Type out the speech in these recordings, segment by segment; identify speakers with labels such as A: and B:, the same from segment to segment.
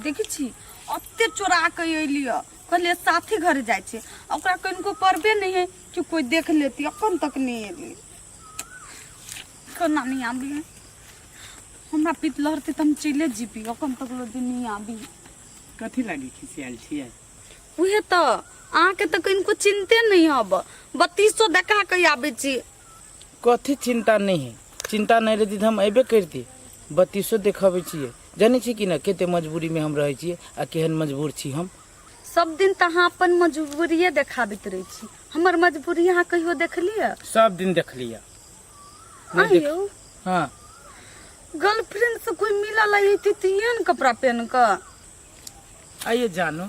A: देखी छी अत्ते चोरा के अलिए कहलिए साथी घर जाए छे ओकरा कनको परबे नहीं है कि कोई देख लेती अपन तक नहीं एली कोना नहीं आबी हमरा पित लहरते त हम चले जीबी अपन तक लो दिन नहीं आबी
B: कथी लागी खिसियाल छियै
A: उहे त आके त कनको चिंते नहीं हब 3200 देखा के आबे छी
C: कथी चिंता नहीं है चिंता नहीं रहती हम अबे करती 3200 देखाबे छियै जाने छी कि ना केते मजबूरी में हम रहे छियै आ केहन मजबूर छी हम
A: सब दिन त हाँ अपन मजबूरिये देखाबित रही छी हमर मजबूरी यहाँ कहियो देखलिए
C: सब दिन देख लिया
A: आयो
C: हाँ
A: गर्लफ्रेंड से कोई मिला लाई थी तीन कपड़ा पहन कर
C: आइए जानो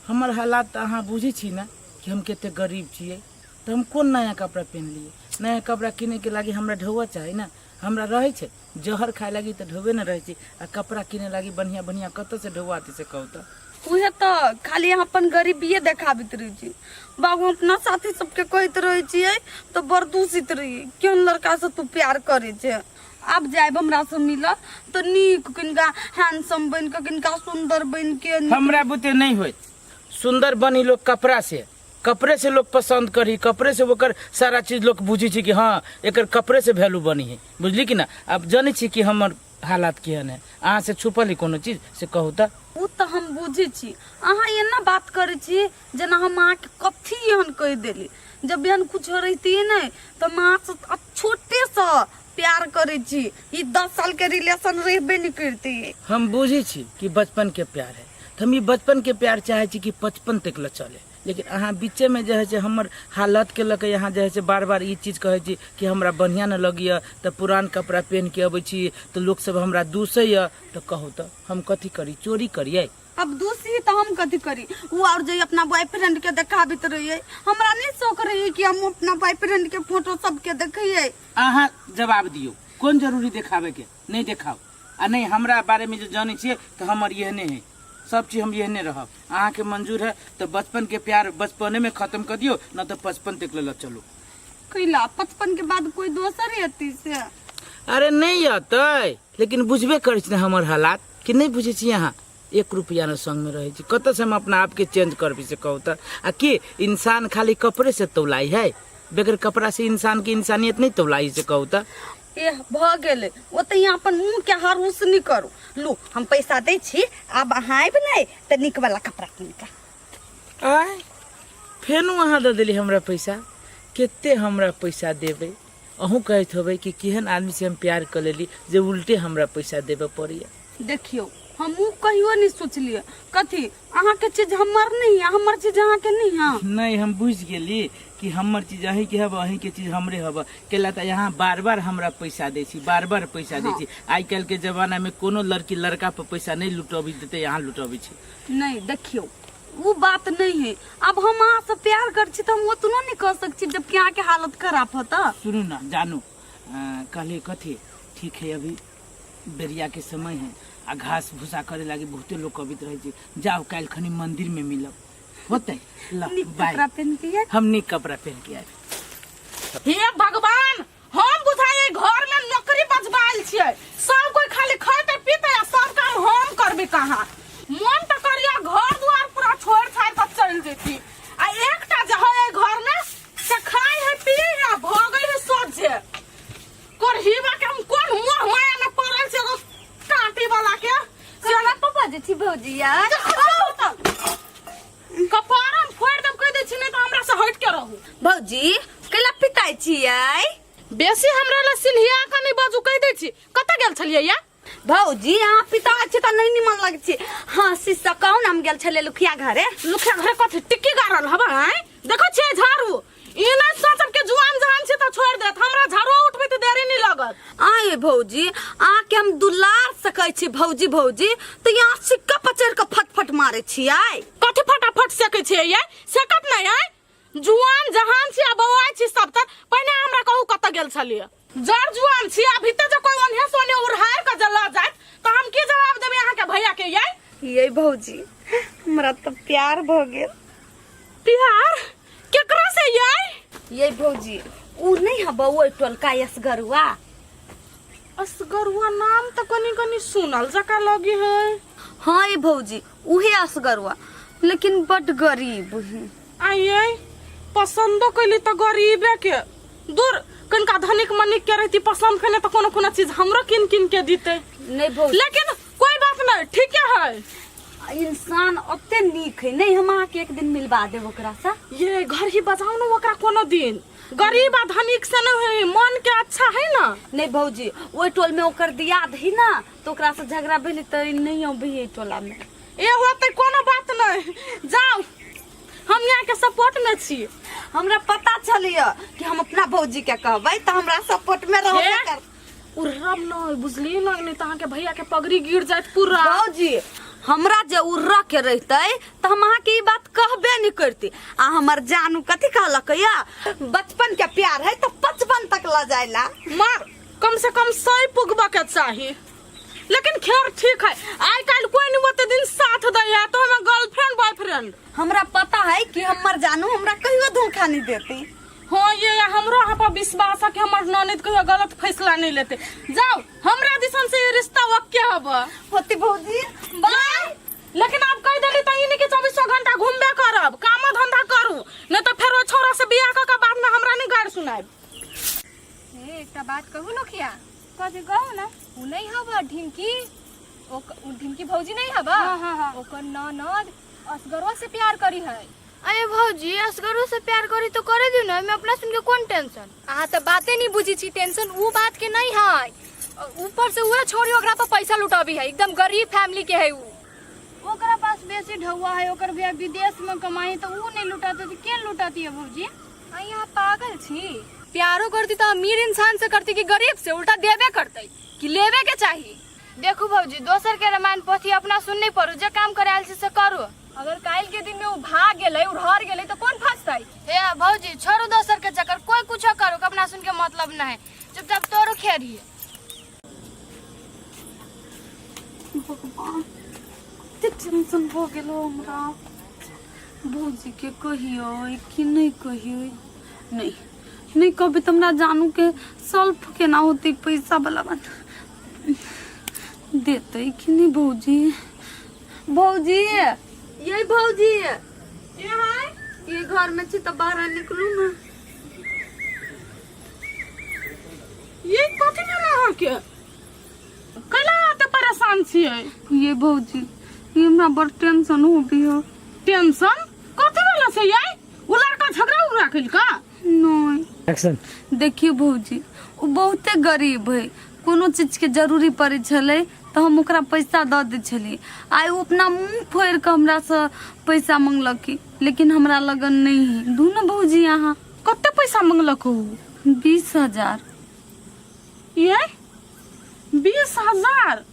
C: हमार हालात अहाँ बुझे छी ना कि हम केते गरीब छियै तो हम कौन नया कपड़ा पहन लिए नया कपड़ा किने के लागी हमरा ढौआ चाहे ना हमरा रहे छे जहर खाए लागी तो ढौबे न रहे छी आ कपड़ा किने लागी बढ़िया बढ़िया कत से ढौआती से कहू तो
A: उहे तो खाली अपन गरीबिये देखाबित रही छी बाबू अपना साथी सबके कहत रहे छियै तो बरदूसित रही केन लड़का से तू प्यार करे छे अब जाए हमरा से मिल तो नीक किनका हैंडसम बन के किनका सुंदर बन के
C: हमरा बुते नहीं होय सुंदर बनी लोग कपड़े से लोग पसंद करी कपड़े से ओकर सारा चीज लोग बुझी छी कि हाँ एकर कपड़े से वैल्यू बनी है बुझली कि ना अब जाने छी कि हमर हालात केहन है अहाँ से छुपल कोनो चीज से कहू त
A: उ त हम बुझे छी अहाँ एना बात करे छी जना हम अहाँ के कथी एहन कह देली जब एहन कुछ रहती है न तो माँ से छोटे सा प्यार करे छी ई 10 साल के रिलेशन रहबे नहीं करती
C: हम बुझे छी कि बचपन के प्यार है तो हम ई बचपन के प्यार चाहे छी कि 55 तक ल चले लेकिन अहाँ बीचे में जे है हमर हालत के लके यहाँ जे है बार बार ये चीज कहे छी कि हमरा बढ़िया न लगिए तो पुरान कपड़ा पहन के अबै छी तो लोग सब हमरा दूसैया तो कहू तो हम कथी करी चोरी करिए
A: अब दूसरी तो हम कथी करी वो और जो अपना बॉयफ्रेंड के देखाबित रहिए हमरा नहीं शौक रही कि हम अपना बॉयफ्रेंड के फोटो सबके देखिए
C: अहाँ जवाब दियो कौन जरूरी देखावे के नहीं देखाओ आ नहीं हमरा बारे में जो जाने छिए तो हमर यहने है सब चीज हम यहने रहब अहाँ के मंजूर है तो बचपन के प्यार बचपने में खत्म कर दियो न तो 55 तक ले चलो
A: कैला 55 के बाद कोई दोसर रहती से
C: अरे नहीं आते लेकिन बुझबे करे छी हमर हालात कि नहीं बुझे छी यहाँ 1 रुपया न संग में रहे छी कत से हम अपना आप के चेंज करबी से कहू त आ कि इंसान खाली कपड़े से तौलाई है बगैर कपड़ा से इंसान की इंसानियत नहीं तौलाई से कहू त
A: ए भ गेले ओते यहाँ अपन मुंह के हारूस नहीं करू लो हम पैसा दे छी अब अहाँ आइब नहीं त निक वाला कपड़ा किन के
C: आय फेनु अहाँ दे देली हमरा पैसा केते हमरा पैसा देबे अहूँ कहत होबे कि केहन आदमी से हम प्यार कर लेली जे उल्टे हमरा पैसा देबे पड़िया
A: देखियो हम कहियो नहीं सोचलिए कथी अहाँ के चीज हमर नहीं है हमर चीज अहाँ के नहीं है
C: नहीं हम बुझ गेली कि हमर चीज अहीं के हब अहीं के चीज हमरे हब केला त यहाँ बार बार हमरा पैसा दे छी बार बार पैसा दे छी आई कल के जमाना में कोनो लड़की लड़का पर पैसा नहीं लुटबी देते यहाँ लुटबी छी
A: नहीं देखियो वो बात नहीं है अब हम अहाँ से प्यार कर छी तो हम उतना नहीं कर सकती जबकि अहाँ के हालत खराब होता
C: सुनू ना जानू कहले कथी ठीक है अभी बेरिया के समय है आ घास भूसा करे लागी बहुते लोग कवित रहे छी जाओ कल खनी मंदिर में मिलब होते
A: कपड़ा पहन के
C: हम निक कपड़ा पहन के आए
D: हे भगवान हम बुझाए घर में नौकरी बजबाइल छियै सब कोई खाली खाते पीते आ सब काम हम करबे कहाँ मन त करिया घर द्वार पूरा छोड़ छाड़ के चल जेती आ एकटा जे है घर में से खाए है पिए है भोगे है सोझे कोरहीवा के हम कोन मोह माया में पड़ल छै काटी वाला के
A: चला पापा जे छी भौजी यार
D: कपारम फोड़ दम कह दे छी नहीं तो हमरा से हट के रहू
A: भौजी कैला पिताई छियै
D: बेसी हमरा ला सिल्हिया का नहीं बाजू कह दे छी कत गेल छलियै या
A: भौजी अहाँ पिता छी त नहीं निमन लगे छी हाँ शिष्य कौन हम गेल छले लुखिया घरे
D: कथी टिक्की गारल हबा हैं देखो छे झाड़ू ई नहीं सोचब के जुआन जहान छै त छोड़ देत हमरा झाड़ू उठबे त देरी नहीं लागत
A: आए भौजी आ के हम दुलार सकै छी भौजी भौजी त यहाँ सिक्का पचर के फटफट मारे छियै
D: कथी फटाफट सकै छै ये सकत नहीं है जुआन जहान छी बौआइ छी सब त पहले हमरा कहू कत गेल छलिए जड़ जुआन छी अभी त जो कोई ओन्हे सोने उड़हार के जला जात त हम की जवाब देबे अहाँ के भैया के
A: ये भौजी हमरा त प्यार भ गेल
D: प्यार केकरा से
A: ये भौजी उ नहीं हबा वो टोलका असगरुआ
D: असगरुआ नाम तो कनी कनी सुनल जका लगी है
A: हाँ ये भौजी उहे असगरवा, लेकिन बड गरीब है।
D: आइए पसंदो कैली तो गरीबे के दूर कनका धनिक मनिक के रहती पसंद करने तो कोनो कोनो चीज हमरो किन किन के दीते।
A: नहीं भौजी
D: लेकिन कोई बात नहीं, ठीक है।
A: इंसान ओते नीक है नहीं, हम आके एक दिन मिलवा देब ओकरा से।
D: ये घर ही बजाओ ना ओकरा कोनो दिन, गरीब आ धनिक से न है, मन के अच्छा है ना।
A: नहीं भौजी ओई टोल में ओकर दियाद है ना, तो ओकरा से झगड़ा भेली तो नहीं अभी टोला में।
D: ए होते कोनो बात नहीं, जाओ हम यहाँ के सपोर्ट में छी।
A: हमरा पता चलिए कि हम अपना भौजी के कहबै तो हमरा सपोर्ट में रहो
D: हे?
A: कर।
D: उर्रब न बुझली ना, नहीं तो अहाँ के भैया के पगड़ी गिर जात पूरा।
A: भौजी हमरा जे उर्रा के रहते तो हम अहाँ के ई बात कहबे नहीं करती। आ हमर जानू कथी कहलक या बचपन के प्यार है तो 55 तक ल जाएला।
D: मार कम से कम 100 पुगबा के चाहिए। लेकिन खैर ठीक है, आज कल कोई नहीं होते दिन साथ दैया तो हम गर्लफ्रेंड बॉयफ्रेंड।
A: हमरा पता है कि हमर जानू हमरा कहियो धोखा नहीं देती।
D: हाँ ये हमरो यहाँ पर विश्वास है कि हमार ननद कहियो गलत फैसला नहीं लेते। जाओ हमरा दिसन से ये रिश्ता वक्के हबा
A: होती भौजी
D: बाय। लेकिन आप कह देली तो इन्हीं के 24 घंटा घूमबे करब, काम धंधा करू, नहीं तो फिर वो छोरा से बियाह का बाद में हमरा नहीं गाड़ सुनाब।
E: एकटा बात कहू नखिया। कथी कहू ना, उ नहीं हबा ढिंकी, उ ढिंकी भौजी नहीं हबा।
A: हाँ।
E: ओकर ननद असगरवा से प्यार करी है।
F: अरे भौजी असगरो से प्यार करी तो करे दियो ना, मैं अपना सुन के कौन टेंशन।
E: अहाँ तो बातें नहीं बुझी छी, टेंशन उ बात के नहीं है। ऊपर से उहे छोरी ओकरा पर पैसा लुटाबी है, एकदम गरीब फैमिली के है उ।
F: ओकरा पास बेसी ढौआ है, ओकर भैया विदेश में कमाई तो उ नहीं लुटाते तो के लुटाती है भौजी।
E: यहाँ पागल छी, प्यारो करती तो अमीर इंसान से करती कि गरीब से, उल्टा देवे करते कि लेवे के चाहिए।
F: देखो भौजी दोसर के रामायण पोथी अपना सुन नहीं पड़ो, जो काम करे आयल से करो।
E: अगर काल के दिन में वो भाग गेले उड़हर गेले तो कौन फंसताई।
F: हे भौजी छोड़ो दोसर के चक्कर, कोई कुछ करो अपना सुन के मतलब ना है, चुपचाप तोरो खेरिए।
A: भगवान कते टेंशन हो गेलो हमरा। भौजी के कहियो कि नहीं कहियो, नहीं कभी तो हमरा जानू के सल्फ के ना होती पैसा वाला बन देते कि नहीं। भौजी यही भौजी ये घर में छी तो बाहर निकलू ना।
D: ये कथी ना अहाँ के कैला आते परेशान छियै।
A: ये भौजी ये हमरा बड़ टेंशन हो भी हो।
D: टेंशन कथी वाला से ये उ लड़का झगड़ा उगड़ा कइल का।
A: नहीं
C: एक्शन।
A: देखिए भौजी वो बहुते गरीब है, कोनो चीज के जरूरी पड़े छले तो हम ओकरा पैसा दे दे छली। आइ वो अपना मुंह फोड़ के हमरा से पैसा मंगलक, लेकिन हमरा लगन नहीं है। दू ना भौजी यहाँ
D: कते पैसा मंगलक हो।
A: 20,000।
D: ये 20,000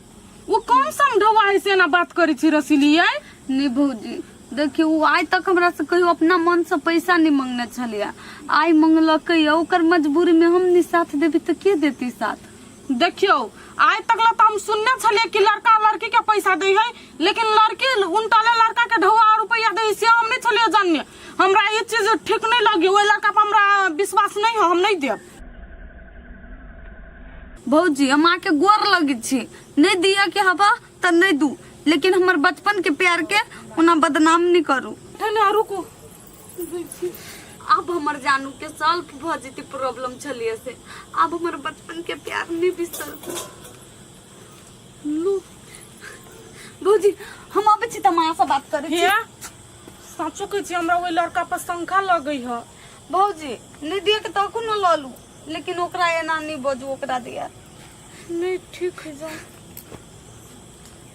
D: वो कौन समझवा है से ना बात करी छी रसीली ये।
A: नहीं भौजी देखिए वो आज तक हमरा से कहियो अपना मन से पैसा नहीं मांगने छलिया, आई मंगलक। ओकर मजबूरी में हम नहीं साथ देवी तो के देती साथ।
D: देखियो आज तक ला तो हम सुनने छलिए कि लड़का लड़की के पैसा दे है, लेकिन लड़की उनटाले लड़का के ढौआ रुपया दे से हम नहीं छलिए जानने। हमरा ये चीज ठीक नहीं लगी, वो लड़का पर हमरा विश्वास नहीं हो, हम नहीं देब।
A: भौजी हम आके गोर लगी छी, नहीं दिया के हवा तो नहीं दू, लेकिन हमार बचपन के प्यार के उना बदनाम नहीं करू।
D: ठने रुको
A: अब हमर जानू के सॉल्व भ जेती प्रॉब्लम छलिए से, अब हमर बचपन के प्यार नहीं बिसर लू। भौजी हम अब छी तमाशा से बात करे छी।
D: हे साचो के छी हमरा वो लड़का पर शंका लगई है।
A: भौजी नहीं दिया के तो न ललू, लेकिन ओकरा एना नहीं बजू, ओकरा दिया
D: नहीं ठीक है। जा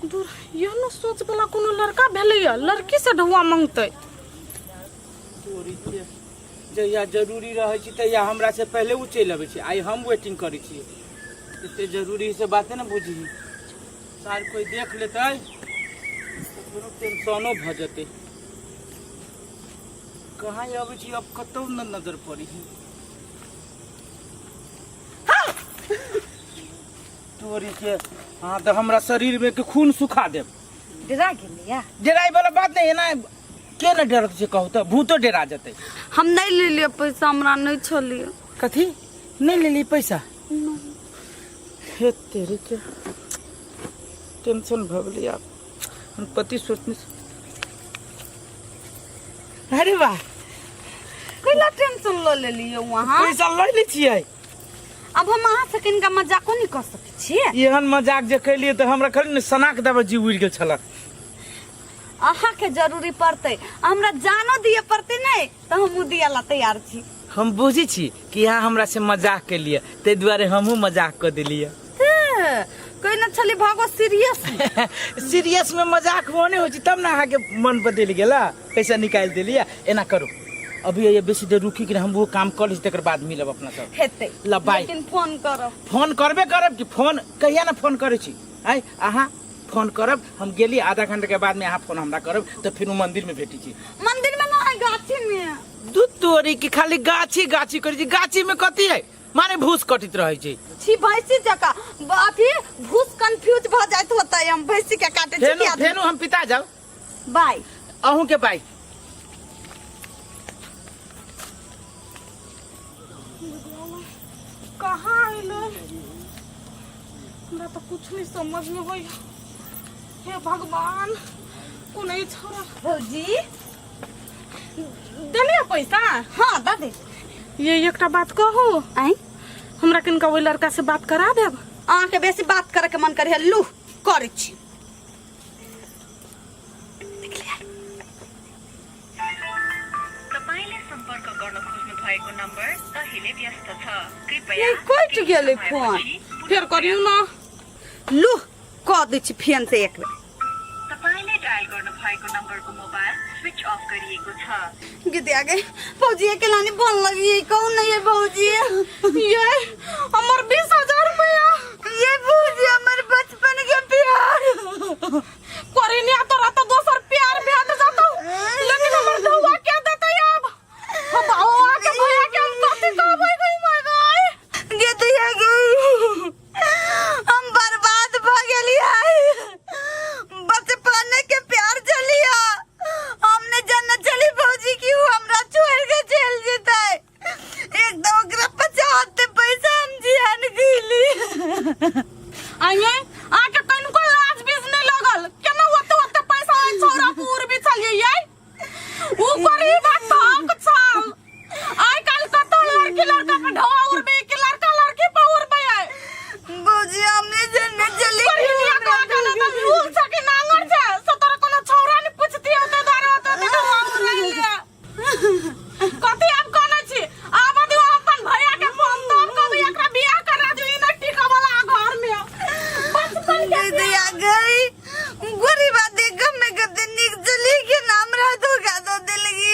D: दूर यह न सोच वाला कोनो लड़का भेलैया, लड़की से ढौआ मांगते।
C: जहिया जरूरी रहे छी तहिया हमरा से पहले उ चलि अबै छी, आई हम वेटिंग करै छी। एते जरूरी से बातें न बुझी, सार कोई देख लेतै तो पूरा टेंशनो भ जेतै। कहाँ अबै छी अब कतौ न नजर पड़ी। तोरी के हाँ तो हमरा शरीर में के खून सुखा देब।
A: डरा गेलिया।
C: डराई वाला बात नहीं है ना, के न डरत से कहू तो भूतो डरा जते।
A: हम नहीं ले लिए पैसा, हमरा नहीं छलिए।
C: कथी नहीं ले ली पैसा। हे तेरे के टेंशन भ गेली। अब हम पति सोचने अरे वाह
A: कैला टेंशन ल ले लियो वहाँ
C: पैसा ले ली छियै
A: अब हम अहाँ से किनका मजाको नहीं कर सके छियै
C: एहन मजाक जे कैलिए तो हमरा खाली न सनाक दबा जी उड़ गेल छला
A: अहाँ के जरूरी पड़ते हमरा जानो दिए पड़ते नहीं तो हम दिया ला तैयार छी
C: हम बुझी छी कि यहाँ हमरा से मजाक के लिए ते द्वारे हमहू मजाक कर दिलिए
A: कोई न छली भागो सीरियस
C: सीरियस में मजाक होने हो तब ना अहाँ के मन बदल गेला पैसा निकाल दिलिए एना करो अभी ये बेसी देर रुकी कि हम वो काम कर ली तकर बाद मिलब अपना सब
A: हेते
C: ला बाय
A: लेकिन फोन करब
C: फोन करबे करब कि फोन कहिया ना फोन करे छी आई अहाँ फोन करब हम गेली आधा घंटा के बाद में अहाँ फोन हमरा करब तो फिर मंदिर में भेटी छी
A: मंदिर में ना गाछी में
C: दूध तोरी की खाली गाछी गाछी करी छी गाछी में कथी है माने भूस कटित रहे छी
A: छी भैंसी जका अथी भूस कंफ्यूज भ जात होता है हम भैंसी के काटे छी
C: फेनु हम पिता जाओ
A: बाय
C: अहूँ के बाय
D: कहाँ आइलो हमरा तो कुछ नहीं समझ में गई हे भगवान कोने छोरा
A: भौजी
D: देलिए पैसा
A: हाँ दादी
D: ये एकटा बात कहू
A: आई
D: हमरा किनका ओइ लड़का से बात करा देब
A: अहाँ के बेसी बात करे के मन करे लू करे छी
G: तपाईले सम्पर्क गर्न खोज्नु भएको नम्बर अहिले व्यस्त छ कृपया
A: ये कट गेले फोन
D: फिर करियो ना
A: लू क दै छी फेन से एक बेर
G: तपाईले डायल गर्नु भएको नम्बरको मोबाइल स्विच अफ गरिएको छ
A: गीत आ गए भौजी के लानी बोल लगी कौन नहीं है भौजी
D: ये हमर 20,000 रुपया
A: ये भौजी हमारे बचपन के प्यार
D: करिनिया तो रात दोसर प्यार भेट जातो लेकिन हमर धुआ क्या देते अब हम आओ के भैया के हम कथि कहबै गई माय गई
A: गीत आ गई हम बर्बाद भ गेलिए बचपन के प्यार चलिया हमने जन्नत चली भौजी की वो हमरा छोड़ के चल जेते एक दो ओकरा 50 पैसा हम जियान गईली
D: आइए आके कनको लाज बीज नहीं लगल केना ओते पैसा छोरा पूर भी चलिए ऊ गरीब ठक छल आइ काल कत लड़की लड़का पे ढवा उड़बे के लड़का लड़की पे उड़बे
A: भौजी हमने जन्नत चली
D: करिनिया का गाना त भूल छ कि नांगर छ सतर कोनो छौरा ने पूछती होते दारा होते त ढवा उड़ले कथि आप कहने छी आब दियो अपन भैया के फोन तब कभी एकरा बियाह करा दियो न टिका वाला घर में बचपन के
A: गीत आ गई गरीब देख में कते निक चली के नाम रहा तो का दे लगी